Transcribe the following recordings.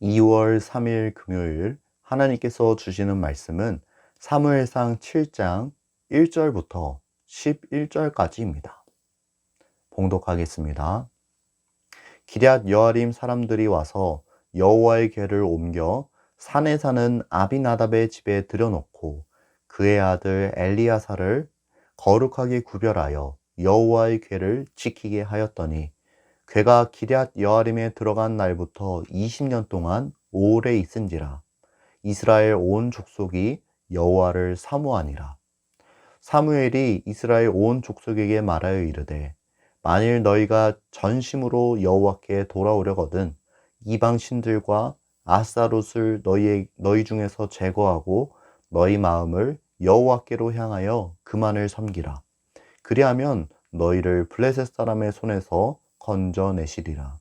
2월 3일 금요일 하나님께서 주시는 말씀은 사무엘상 7장 1절부터 11절까지입니다. 봉독하겠습니다. 기럇 여아림 사람들이 와서 여호와의 궤를 옮겨 산에 사는 아비나답의 집에 들여놓고 그의 아들 엘리야사를 거룩하게 구별하여 여호와의 궤를 지키게 하였더니 궤가 기럇 여아림에 들어간 날부터 20년 동안 오래 있은지라. 이스라엘 온 족속이 여호와를 사모하니라. 사무엘이 이스라엘 온 족속에게 말하여 이르되 만일 너희가 전심으로 여호와께 돌아오려거든 이방 신들과 아스타롯을 너희 중에서 제거하고 너희 마음을 여호와께로 향하여 그만을 섬기라. 그리하면 너희를 블레셋 사람의 손에서 건져내시리라.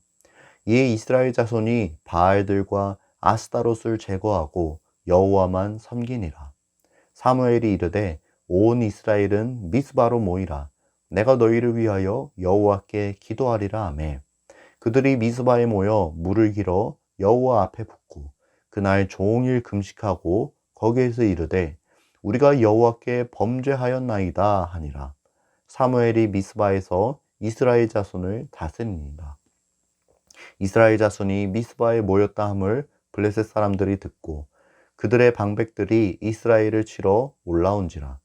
이에 이스라엘 자손이 바알들과 아스타롯을 제거하고 여호와만 섬기니라. 사무엘이 이르되 온 이스라엘은 미스바로 모이라. 내가 너희를 위하여 여호와께 기도하리라 하매 그들이 미스바에 모여 물을 길어 여호와 앞에 붓고 그날 종일 금식하고 거기에서 이르되 우리가 여호와께 범죄하였나이다 하니라. 사무엘이 미스바에서 이스라엘 자손을 다스리니라. 이스라엘 자손이 미스바에 모였다 함을 블레셋 사람들이 듣고 그들의 방백들이 이스라엘을 치러 올라온지라.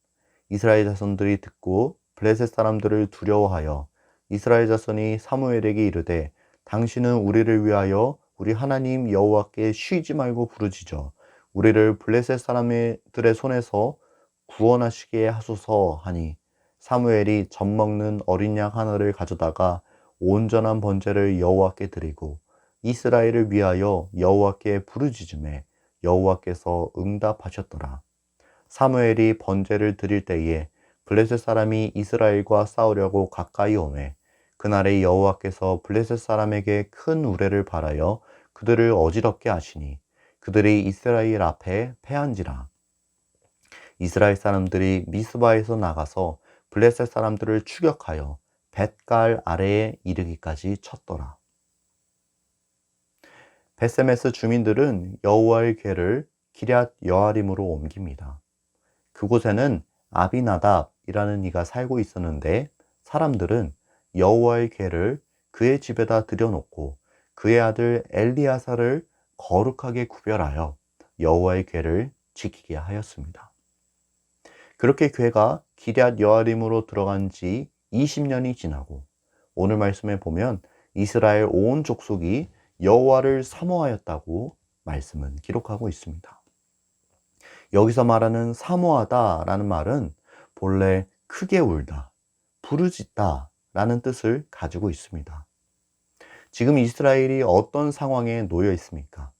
이스라엘 자손들이 듣고 블레셋 사람들을 두려워하여 이스라엘 자손이 사무엘에게 이르되 당신은 우리를 위하여 우리 하나님 여호와께 쉬지 말고 부르짖어 우리를 블레셋 사람들의 손에서 구원하시게 하소서 하니 사무엘이 젖먹는 어린 양 하나를 가져다가 온전한 번제를 여호와께 드리고 이스라엘을 위하여 여호와께 부르짖음에 여호와께서 응답하셨더라. 사무엘이 번제를 드릴 때에 블레셋 사람이 이스라엘과 싸우려고 가까이 오매 그날에 여호와께서 블레셋 사람에게 큰 우레를 발하여 그들을 어지럽게 하시니 그들이 이스라엘 앞에 패한지라. 이스라엘 사람들이 미스바에서 나가서 블레셋 사람들을 추격하여 벳갈 아래에 이르기까지 쳤더라. 베세메스 주민들은 여호와의 궤를 기럇 여아림으로 옮깁니다. 그곳에는 아비나답이라는 이가 살고 있었는데 사람들은 여호와의 궤를 그의 집에다 들여놓고 그의 아들 엘리야사를 거룩하게 구별하여 여호와의 궤를 지키게 하였습니다. 그렇게 궤가 기럇 여아림으로 들어간 지 20년이 지나고 오늘 말씀에 보면 이스라엘 온 족속이 여호와를 사모하였다고 말씀은 기록하고 있습니다. 여기서 말하는 사모하다라는 말은 본래 크게 울다, 부르짖다라는 뜻을 가지고 있습니다. 지금 이스라엘이 어떤 상황에 놓여 있습니까?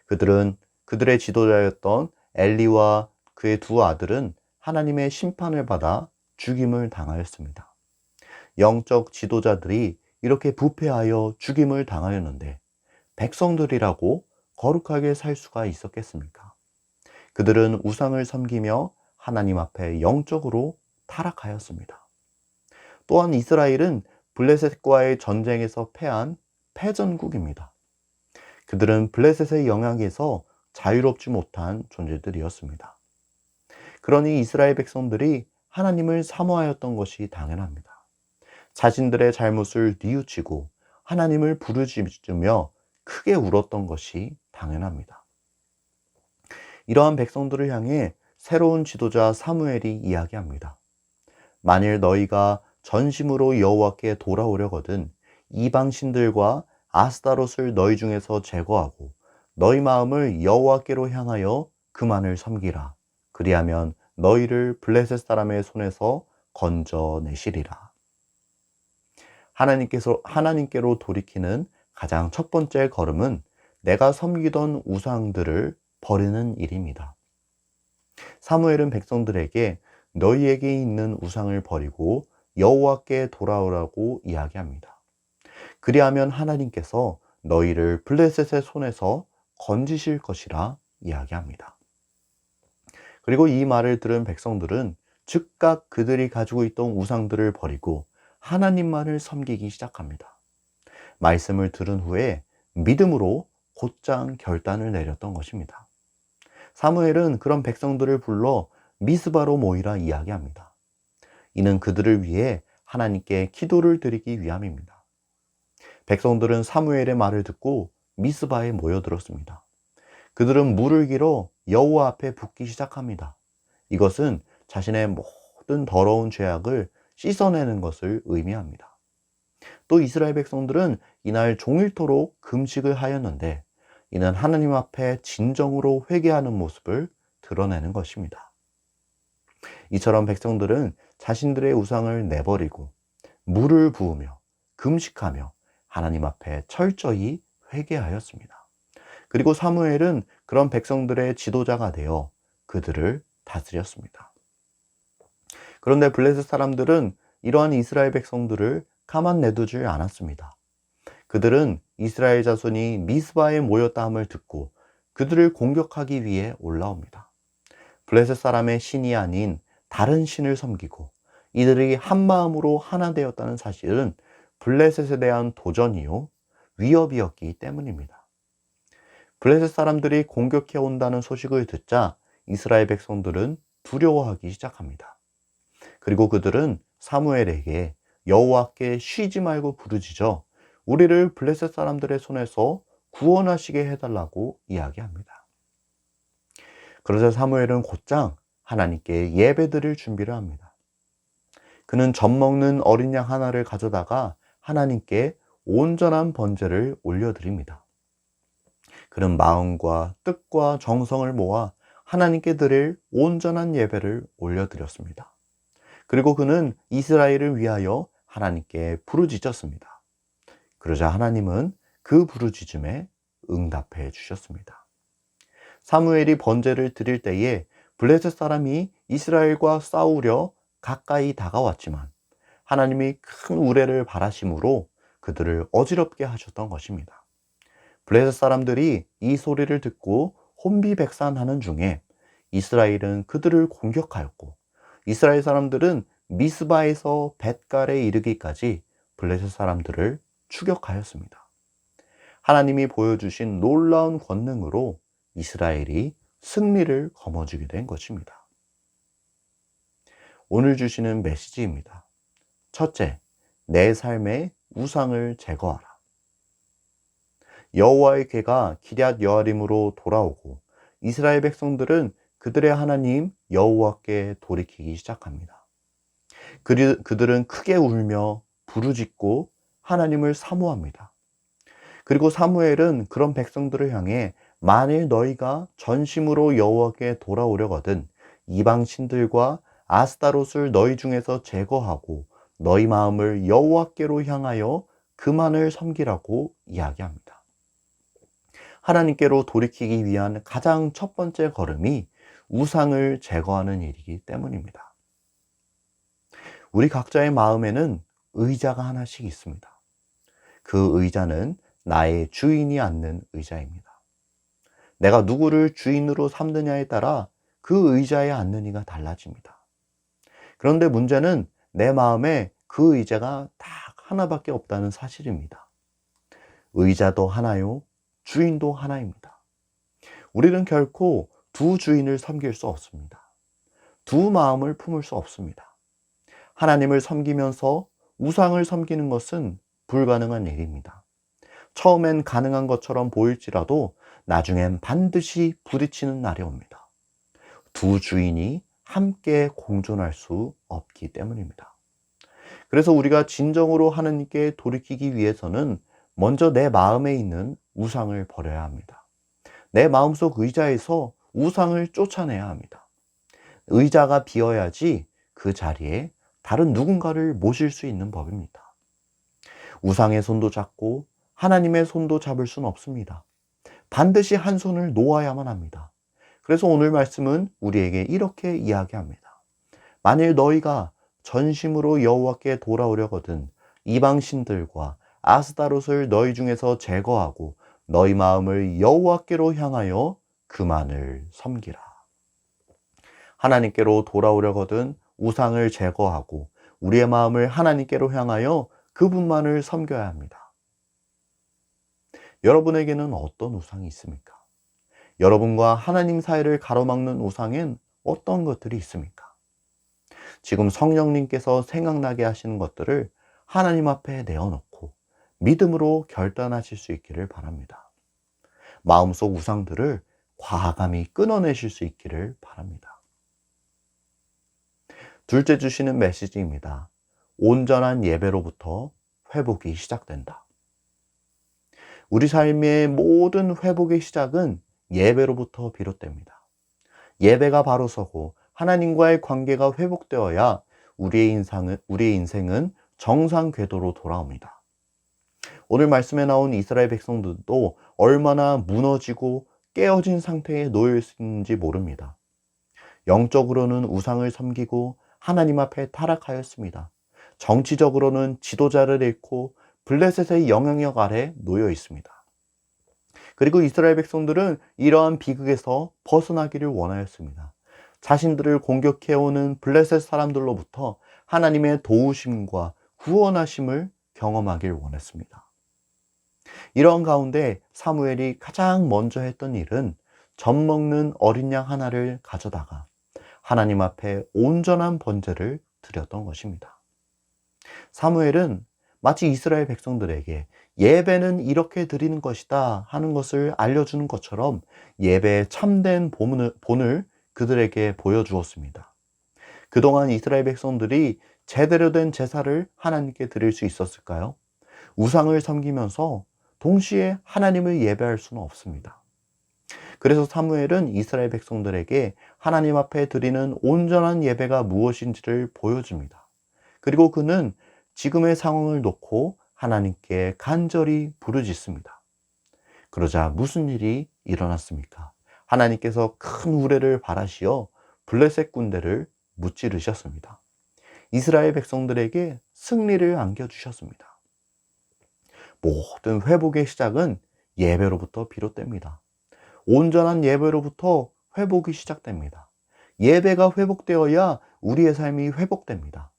그들은 그들의 지도자였던 엘리와 그의 두 아들은 하나님의 심판을 받아 죽임을 당하였습니다. 영적 지도자들이 이렇게 부패하여 죽임을 당하였는데 백성들이라고 거룩하게 살 수가 있었겠습니까? 그들은 우상을 섬기며 하나님 앞에 영적으로 타락하였습니다. 또한 이스라엘은 블레셋과의 전쟁에서 패한 패전국입니다. 그들은 블레셋의 영향에서 자유롭지 못한 존재들이었습니다. 그러니 이스라엘 백성들이 하나님을 사모하였던 것이 당연합니다. 자신들의 잘못을 뉘우치고 하나님을 부르짖으며 크게 울었던 것이 당연합니다. 이러한 백성들을 향해 새로운 지도자 사무엘이 이야기합니다. 만일 너희가 전심으로 여호와께 돌아오려거든 이방 신들과 아스타롯을 너희 중에서 제거하고 너희 마음을 여호와께로 향하여 그만을 섬기라. 그리하면 너희를 블레셋 사람의 손에서 건져내시리라. 하나님께로 돌이키는 가장 첫 번째 걸음은 내가 섬기던 우상들을 버리는 일입니다. 사무엘은 백성들에게 너희에게 있는 우상을 버리고 여호와께 돌아오라고 이야기합니다. 그리하면 하나님께서 너희를 블레셋의 손에서 건지실 것이라 이야기합니다. 그리고 이 말을 들은 백성들은 즉각 그들이 가지고 있던 우상들을 버리고 하나님만을 섬기기 시작합니다. 말씀을 들은 후에 믿음으로 곧장 결단을 내렸던 것입니다. 사무엘은 그런 백성들을 불러 미스바로 모이라 이야기합니다. 이는 그들을 위해 하나님께 기도를 드리기 위함입니다. 백성들은 사무엘의 말을 듣고 미스바에 모여들었습니다. 그들은 물을 길어 여호와 앞에 붓기 시작합니다. 이것은 자신의 모든 더러운 죄악을 씻어내는 것을 의미합니다. 또 이스라엘 백성들은 이날 종일토록 금식을 하였는데 이는 하나님 앞에 진정으로 회개하는 모습을 드러내는 것입니다. 이처럼 백성들은 자신들의 우상을 내버리고 물을 부으며 금식하며 하나님 앞에 철저히 회개하였습니다. 그리고 사무엘은 그런 백성들의 지도자가 되어 그들을 다스렸습니다. 그런데 블레셋 사람들은 이러한 이스라엘 백성들을 가만 내두질 않았습니다. 그들은 이스라엘 자손이 미스바에 모였다함을 듣고 그들을 공격하기 위해 올라옵니다. 블레셋 사람의 신이 아닌 다른 신을 섬기고 이들이 한 마음으로 하나 되었다는 사실은 블레셋에 대한 도전이요 위협이었기 때문입니다. 블레셋 사람들이 공격해 온다는 소식을 듣자 이스라엘 백성들은 두려워하기 시작합니다. 그리고 그들은 사무엘에게 여호와께 쉬지 말고 부르짖어 우리를 블레셋 사람들의 손에서 구원하시게 해달라고 이야기합니다. 그러자 사무엘은 곧장 하나님께 예배드릴 준비를 합니다. 그는 젖 먹는 어린 양 하나를 가져다가 하나님께 온전한 번제를 올려드립니다. 그는 마음과 뜻과 정성을 모아 하나님께 드릴 온전한 예배를 올려드렸습니다. 그리고 그는 이스라엘을 위하여 하나님께 부르짖었습니다. 그러자 하나님은 그 부르짖음에 응답해 주셨습니다. 사무엘이 번제를 드릴 때에 블레셋 사람이 이스라엘과 싸우려 가까이 다가왔지만 하나님이 큰 우레를 바라심으로 그들을 어지럽게 하셨던 것입니다. 블레셋 사람들이 이 소리를 듣고 혼비백산하는 중에 이스라엘은 그들을 공격하였고 이스라엘 사람들은 미스바에서 벳갈에 이르기까지 블레셋 사람들을 추격하였습니다. 하나님이 보여주신 놀라운 권능으로 이스라엘이 승리를 거머쥐게 된 것입니다. 오늘 주시는 메시지입니다. 첫째, 내 삶의 우상을 제거하라. 여호와의 궤가 기럇 여아림으로 돌아오고 이스라엘 백성들은 그들의 하나님 여호와께 돌이키기 시작합니다. 그들은 크게 울며 부르짖고 하나님을 사모합니다. 그리고 사무엘은 그런 백성들을 향해 만일 너희가 전심으로 여호와께 돌아오려거든 이방 신들과 아스타롯을 너희 중에서 제거하고 너희 마음을 여호와께로 향하여 그만을 섬기라고 이야기합니다. 하나님께로 돌이키기 위한 가장 첫 번째 걸음이 우상을 제거하는 일이기 때문입니다. 우리 각자의 마음에는 의자가 하나씩 있습니다. 그 의자는 나의 주인이 앉는 의자입니다. 내가 누구를 주인으로 삼느냐에 따라 그 의자에 앉는 이가 달라집니다. 그런데 문제는 내 마음에 그 의자가 딱 하나밖에 없다는 사실입니다. 의자도 하나요, 주인도 하나입니다. 우리는 결코 두 주인을 섬길 수 없습니다. 두 마음을 품을 수 없습니다. 하나님을 섬기면서 우상을 섬기는 것은 불가능한 일입니다. 처음엔 가능한 것처럼 보일지라도 나중엔 반드시 부딪히는 날이 옵니다. 두 주인이 함께 공존할 수 없기 때문입니다. 그래서 우리가 진정으로 하나님께 돌이키기 위해서는 먼저 내 마음에 있는 우상을 버려야 합니다. 내 마음속 의자에서 우상을 쫓아내야 합니다. 의자가 비어야지 그 자리에 다른 누군가를 모실 수 있는 법입니다. 우상의 손도 잡고 하나님의 손도 잡을 수는 없습니다. 반드시 한 손을 놓아야만 합니다. 그래서 오늘 말씀은 우리에게 이렇게 이야기합니다. 만일 너희가 전심으로 여호와께 돌아오려거든 이방 신들과 아스타롯을 너희 중에서 제거하고 너희 마음을 여호와께로 향하여 그만을 섬기라. 하나님께로 돌아오려거든 우상을 제거하고 우리의 마음을 하나님께로 향하여 그분만을 섬겨야 합니다. 여러분에게는 어떤 우상이 있습니까? 여러분과 하나님 사이를 가로막는 우상엔 어떤 것들이 있습니까? 지금 성령님께서 생각나게 하시는 것들을 하나님 앞에 내어놓고 믿음으로 결단하실 수 있기를 바랍니다. 마음속 우상들을 과감히 끊어내실 수 있기를 바랍니다. 둘째 주시는 메시지입니다. 온전한 예배로부터 회복이 시작된다. 우리 삶의 모든 회복의 시작은 예배로부터 비롯됩니다. 예배가 바로 서고 하나님과의 관계가 회복되어야 우리의 인생은 정상 궤도로 돌아옵니다. 오늘 말씀에 나온 이스라엘 백성들도 얼마나 무너지고 깨어진 상태에 놓여 있는지 모릅니다. 영적으로는 우상을 섬기고 하나님 앞에 타락하였습니다. 정치적으로는 지도자를 잃고 블레셋의 영향력 아래 놓여 있습니다. 그리고 이스라엘 백성들은 이러한 비극에서 벗어나기를 원하였습니다. 자신들을 공격해오는 블레셋 사람들로부터 하나님의 도우심과 구원하심을 경험하길 원했습니다. 이런 가운데 사무엘이 가장 먼저 했던 일은 젖 먹는 어린 양 하나를 가져다가 하나님 앞에 온전한 번제를 드렸던 것입니다. 사무엘은 마치 이스라엘 백성들에게 예배는 이렇게 드리는 것이다 하는 것을 알려주는 것처럼 예배의 참된 본을 그들에게 보여주었습니다. 그동안 이스라엘 백성들이 제대로 된 제사를 하나님께 드릴 수 있었을까요? 우상을 섬기면서 동시에 하나님을 예배할 수는 없습니다. 그래서 사무엘은 이스라엘 백성들에게 하나님 앞에 드리는 온전한 예배가 무엇인지를 보여줍니다. 그리고 그는 지금의 상황을 놓고 하나님께 간절히 부르짖습니다. 그러자 무슨 일이 일어났습니까? 하나님께서 큰 우레를 발하시어 블레셋 군대를 무찌르셨습니다. 이스라엘 백성들에게 승리를 안겨주셨습니다. 모든 회복의 시작은 예배로부터 비롯됩니다. 온전한 예배로부터 회복이 시작됩니다. 예배가 회복되어야 우리의 삶이 회복됩니다.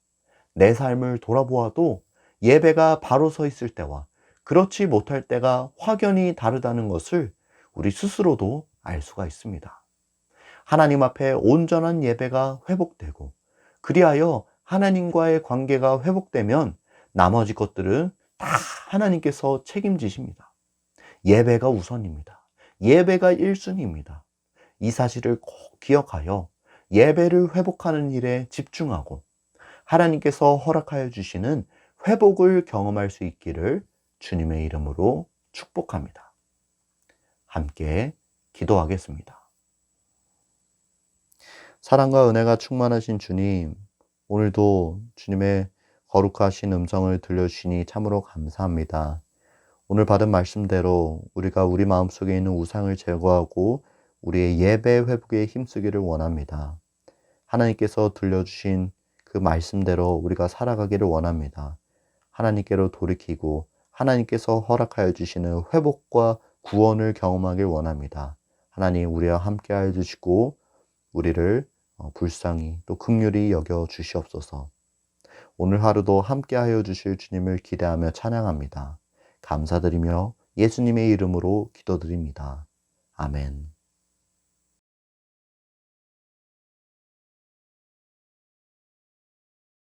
내 삶을 돌아보아도 예배가 바로 서 있을 때와 그렇지 못할 때가 확연히 다르다는 것을 우리 스스로도 알 수가 있습니다. 하나님 앞에 온전한 예배가 회복되고 그리하여 하나님과의 관계가 회복되면 나머지 것들은 다 하나님께서 책임지십니다. 예배가 우선입니다. 예배가 1순위입니다. 이 사실을 꼭 기억하여 예배를 회복하는 일에 집중하고 하나님께서 허락하여 주시는 회복을 경험할 수 있기를 주님의 이름으로 축복합니다. 함께 기도하겠습니다. 사랑과 은혜가 충만하신 주님, 오늘도 주님의 거룩하신 음성을 들려주시니 참으로 감사합니다. 오늘 받은 말씀대로 우리가 우리 마음속에 있는 우상을 제거하고 우리의 예배 회복에 힘쓰기를 원합니다. 하나님께서 들려주신 그 말씀대로 우리가 살아가기를 원합니다. 하나님께로 돌이키고 하나님께서 허락하여 주시는 회복과 구원을 경험하길 원합니다. 하나님 우리와 함께 하여 주시고 우리를 불쌍히 또 긍휼히 여겨 주시옵소서. 오늘 하루도 함께 하여 주실 주님을 기대하며 찬양합니다. 감사드리며 예수님의 이름으로 기도드립니다. 아멘.